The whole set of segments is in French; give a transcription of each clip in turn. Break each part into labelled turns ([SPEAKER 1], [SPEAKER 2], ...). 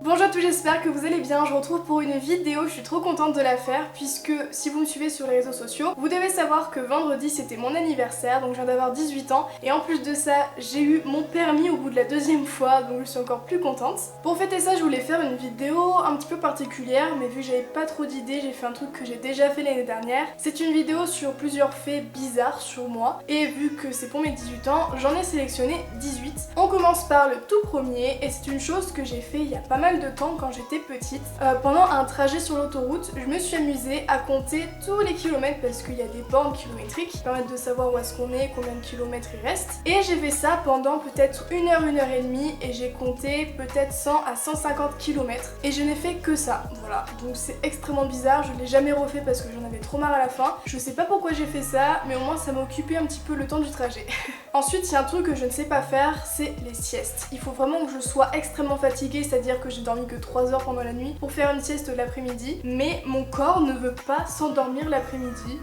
[SPEAKER 1] Bonjour à tous, j'espère que vous allez bien. Je vous retrouve pour une vidéo, je suis trop contente de la faire puisque si vous me suivez sur les réseaux sociaux, vous devez savoir que vendredi c'était mon anniversaire, donc je viens d'avoir 18 ans et en plus de ça, j'ai eu mon permis au bout de la deuxième fois, donc je suis encore plus contente. Pour fêter ça, je voulais faire une vidéo un petit peu particulière, mais vu que j'avais pas trop d'idées, j'ai fait un truc que j'ai déjà fait l'année dernière. C'est une vidéo sur plusieurs faits bizarres sur moi et vu que c'est pour mes 18 ans, j'en ai sélectionné 18. On commence par le tout premier et c'est une chose que j'ai fait il y a pas mal de temps quand j'étais petite. Pendant un trajet sur l'autoroute, je me suis amusée à compter tous les kilomètres parce qu'il y a des bornes kilométriques qui permettent de savoir où est-ce qu'on est, combien de kilomètres il reste. Et j'ai fait ça pendant peut-être une heure et demie et j'ai compté peut-être 100 à 150 kilomètres et je n'ai fait que ça. Voilà, donc c'est extrêmement bizarre, je l'ai jamais refait parce que j'en avais trop marre à la fin. Je sais pas pourquoi j'ai fait ça, mais au moins ça m'a occupé un petit peu le temps du trajet. Ensuite, il y a un truc que je ne sais pas faire, c'est les siestes. Il faut vraiment que je sois extrêmement fatiguée, c'est-à-dire que j'ai dormi que 3 heures pendant la nuit pour faire une sieste l'après-midi, mais mon corps ne veut pas s'endormir l'après-midi.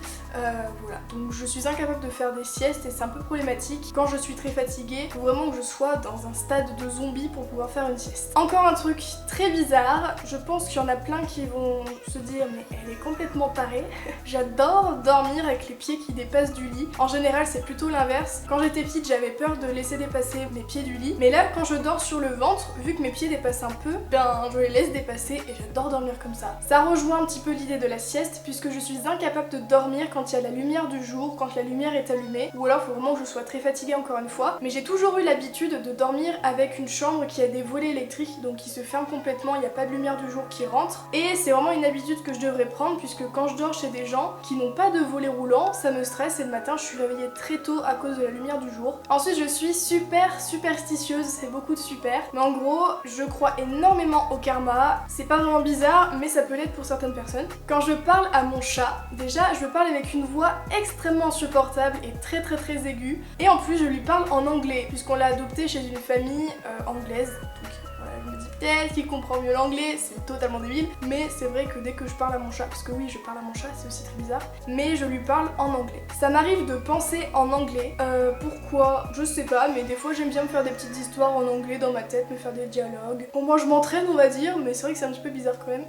[SPEAKER 1] Voilà, donc je suis incapable de faire des siestes et c'est un peu problématique. Quand je suis très fatiguée, il faut vraiment que je sois dans un stade de zombie pour pouvoir faire une sieste. Encore un truc très bizarre, je pense qu'il y en a plein qui vont se dire mais elle est complètement tarée. J'adore dormir avec les pieds qui dépassent du lit. En général, c'est plutôt l'inverse. Quand j'étais petite, j'avais peur de laisser dépasser mes pieds du lit, mais là, quand je dors sur le ventre, vu que mes pieds dépassent un peu, ben je les laisse dépasser et j'adore dormir comme ça. Ça rejoint un petit peu l'idée de la sieste puisque je suis incapable de dormir quand il y a la lumière du jour, quand la lumière est allumée, ou alors il faut vraiment que je sois très fatiguée encore une fois. Mais j'ai toujours eu l'habitude de dormir avec une chambre qui a des volets électriques, donc qui se ferment complètement, il n'y a pas de lumière du jour qui rentre. Et c'est vraiment une habitude que je devrais prendre puisque quand je dors chez des gens qui n'ont pas de volets roulants, ça me stresse et le matin je suis réveillée très tôt à cause de la lumière du jour. Ensuite je suis super superstitieuse, c'est beaucoup de super, mais en gros je crois énormément au karma. C'est pas vraiment bizarre mais ça peut l'être pour certaines personnes. Quand je parle à mon chat, déjà je parle avec une voix extrêmement insupportable et très aiguë, et en plus je lui parle en anglais puisqu'on l'a adopté chez une famille anglaise. Donc voilà, je me dis peut-être qu'il comprend mieux l'anglais, c'est totalement débile, mais c'est vrai que dès que je parle à mon chat, parce que oui je parle à mon chat, c'est aussi très bizarre, mais je lui parle en anglais. Ça m'arrive de penser en anglais, pourquoi je sais pas, mais des fois j'aime bien me faire des petites histoires en anglais dans ma tête, me faire des dialogues. Bon, moi je m'entraîne on va dire, mais c'est vrai que c'est un petit peu bizarre quand même.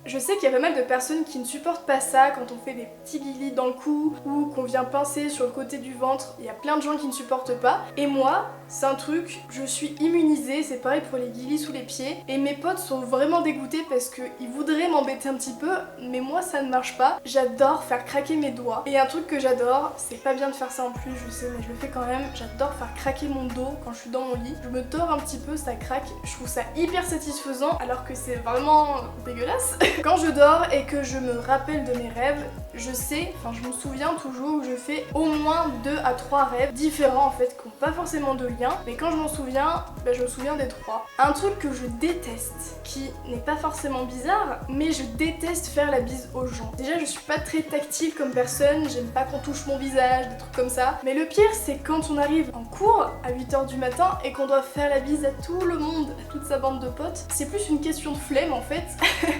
[SPEAKER 1] Je sais qu'il y a pas mal de personnes qui ne supportent pas ça quand on fait des petits guilis dans le cou ou qu'on vient pincer sur le côté du ventre. Il y a plein de gens qui ne supportent pas. Et moi, c'est un truc, je suis immunisée, c'est pareil pour les guilis sous les pieds. Et mes potes sont vraiment dégoûtés parce qu'ils voudraient m'embêter un petit peu, mais moi ça ne marche pas. J'adore faire craquer mes doigts. Et un truc que j'adore, c'est pas bien de faire ça en plus, je sais, mais je le fais quand même. J'adore faire craquer mon dos quand je suis dans mon lit. Je me tords un petit peu, ça craque. Je trouve ça hyper satisfaisant alors que c'est vraiment dégueulasse. Quand je dors et que je me rappelle de mes rêves, je sais, enfin je me souviens toujours que je fais au moins 2 à 3 rêves différents en fait, qui n'ont pas forcément de lien, mais quand je m'en souviens, ben, je me souviens des 3. Un truc que je déteste, qui n'est pas forcément bizarre, mais je déteste faire la bise aux gens. Déjà je suis pas très tactile comme personne, j'aime pas qu'on touche mon visage, des trucs comme ça, mais le pire c'est quand on arrive en cours à 8h du matin et qu'on doit faire la bise à tout le monde, à toute sa bande de potes. C'est plus une question de flemme en fait.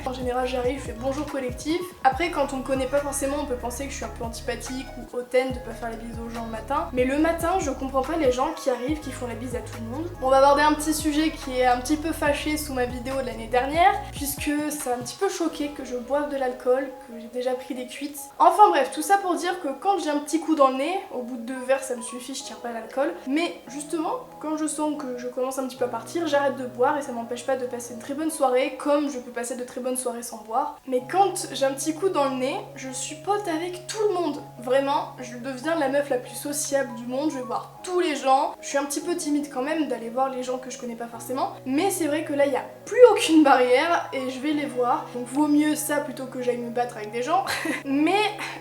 [SPEAKER 1] En général j'arrive, je fais bonjour collectif. Après quand on me connaît pas forcément, on peut penser que je suis un peu antipathique ou hautaine de pas faire la bise aux gens le matin. Mais le matin, je comprends pas les gens qui arrivent, qui font la bise à tout le monde. On va aborder un petit sujet qui est un petit peu fâché sous ma vidéo de l'année dernière, puisque ça m'a un petit peu choqué que je boive de l'alcool, que j'ai déjà pris des cuites. Enfin bref, tout ça pour dire que quand j'ai un petit coup dans le nez, au bout de 2 verres ça me suffit, je tiens pas l'alcool. Mais justement, quand je sens que je commence un petit peu à partir, j'arrête de boire et ça m'empêche pas de passer une très bonne soirée, comme je peux passer de très bonnes soirées sans boire. Mais quand j'ai un petit coup dans le nez, je suis pote avec tout le monde. Vraiment, je deviens la meuf la plus sociable du monde, je vais voir tous les gens. Je suis un petit peu timide quand même d'aller voir les gens que je connais pas forcément, mais c'est vrai que là il y a plus aucune barrière et je vais les voir. Donc vaut mieux ça plutôt que j'aille me battre avec des gens. Mais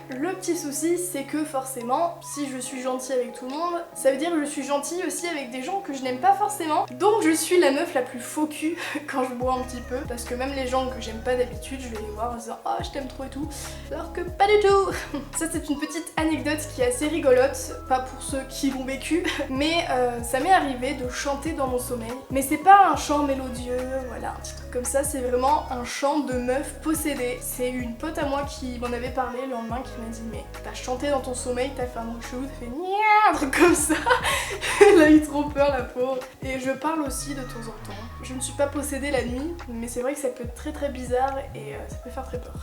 [SPEAKER 1] le petit souci c'est que forcément, si je suis gentille avec tout le monde, ça veut dire que je suis gentille aussi avec des gens que je n'aime pas forcément. Donc je suis la meuf la plus faux cul quand je bois un petit peu, parce que même les gens que j'aime pas d'habitude, d'habitude je vais les voir en disant oh je t'aime trop et tout, alors que pas du tout. Ça c'est une petite anecdote qui est assez rigolote, pas pour ceux qui l'ont vécu, mais ça m'est arrivé de chanter dans mon sommeil. Mais c'est pas un chant mélodieux, voilà, un petit truc comme ça, c'est vraiment un chant de meuf possédée. C'est une pote à moi qui m'en avait parlé le lendemain qui m'a dit mais t'as chanté dans ton sommeil, t'as fait un truc chelou, t'as fait nia, un truc comme ça. Elle a eu trop peur la pauvre. Et je parle aussi de temps en temps. Je ne suis pas possédée la nuit, mais c'est vrai que ça peut être très bizarre et ça peut faire très peur.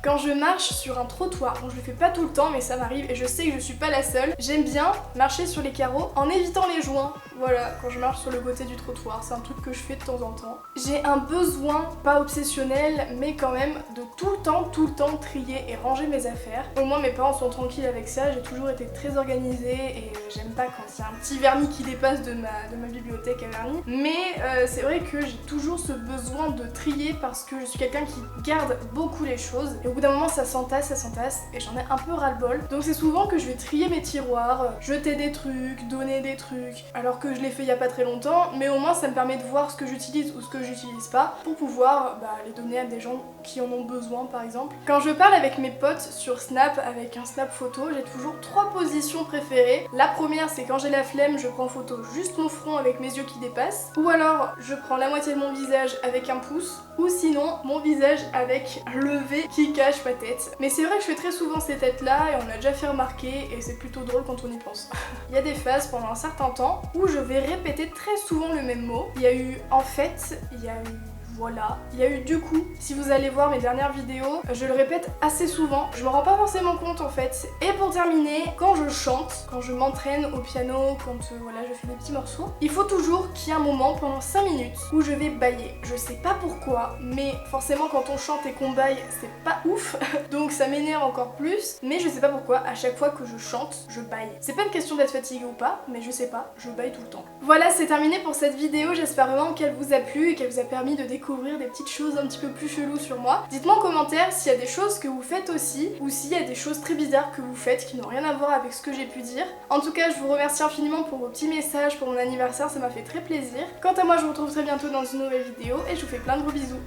[SPEAKER 1] Quand je marche sur un trottoir, bon je le fais pas tout le temps mais ça m'arrive et je sais que je suis pas la seule, j'aime bien marcher sur les carreaux en évitant les joints. Voilà, quand je marche sur le côté du trottoir, c'est un truc que je fais de temps en temps. J'ai un besoin, pas obsessionnel, mais quand même de tout le temps trier et ranger mes affaires. Au moins mes parents sont tranquilles avec ça, j'ai toujours été très organisée et j'aime pas quand il y a un petit vernis qui dépasse de ma bibliothèque à vernis. Mais c'est vrai que j'ai toujours ce besoin de trier parce que je suis quelqu'un qui garde beaucoup les choses et au bout d'un moment ça s'entasse et j'en ai un peu ras-le-bol. Donc c'est souvent que je vais trier mes tiroirs, jeter des trucs, donner des trucs, alors que je l'ai fait il y a pas très longtemps, mais au moins ça me permet de voir ce que j'utilise ou ce que j'utilise pas pour pouvoir les donner à des gens qui en ont besoin par exemple. Quand je parle avec mes potes sur Snap avec un Snap photo, j'ai toujours 3 positions préférées. La première c'est quand j'ai la flemme, je prends en photo juste mon front avec mes yeux qui dépassent, ou alors je prends la moitié de mon visage avec un pouce, ou sinon mon visage avec le V qui cache ma tête. Mais c'est vrai que je fais très souvent ces têtes là et on l'a déjà fait remarquer et c'est plutôt drôle quand on y pense. Il y a des phases pendant un certain temps où je vais répéter très souvent le même mot. Il y a eu en fait, il y a eu voilà. Il y a eu du coup, si vous allez voir mes dernières vidéos, je le répète assez souvent, je me rends pas forcément compte en fait. Et pour terminer, quand je chante, quand je m'entraîne au piano, quand voilà je fais des petits morceaux, il faut toujours qu'il y ait un moment pendant 5 minutes où je vais bâiller. Je sais pas pourquoi, mais forcément quand on chante et qu'on bâille, c'est pas ouf, donc ça m'énerve encore plus, mais je sais pas pourquoi, à chaque fois que je chante, je bâille. C'est pas une question d'être fatiguée ou pas, mais je sais pas, je bâille tout le temps. Voilà, c'est terminé pour cette vidéo, j'espère vraiment qu'elle vous a plu et qu'elle vous a permis de découvrir des petites choses un petit peu plus cheloues sur moi. Dites-moi en commentaire s'il y a des choses que vous faites aussi ou s'il y a des choses très bizarres que vous faites qui n'ont rien à voir avec ce que j'ai pu dire. En tout cas, je vous remercie infiniment pour vos petits messages pour mon anniversaire, ça m'a fait très plaisir. Quant à moi, je vous retrouve très bientôt dans une nouvelle vidéo et je vous fais plein de gros bisous.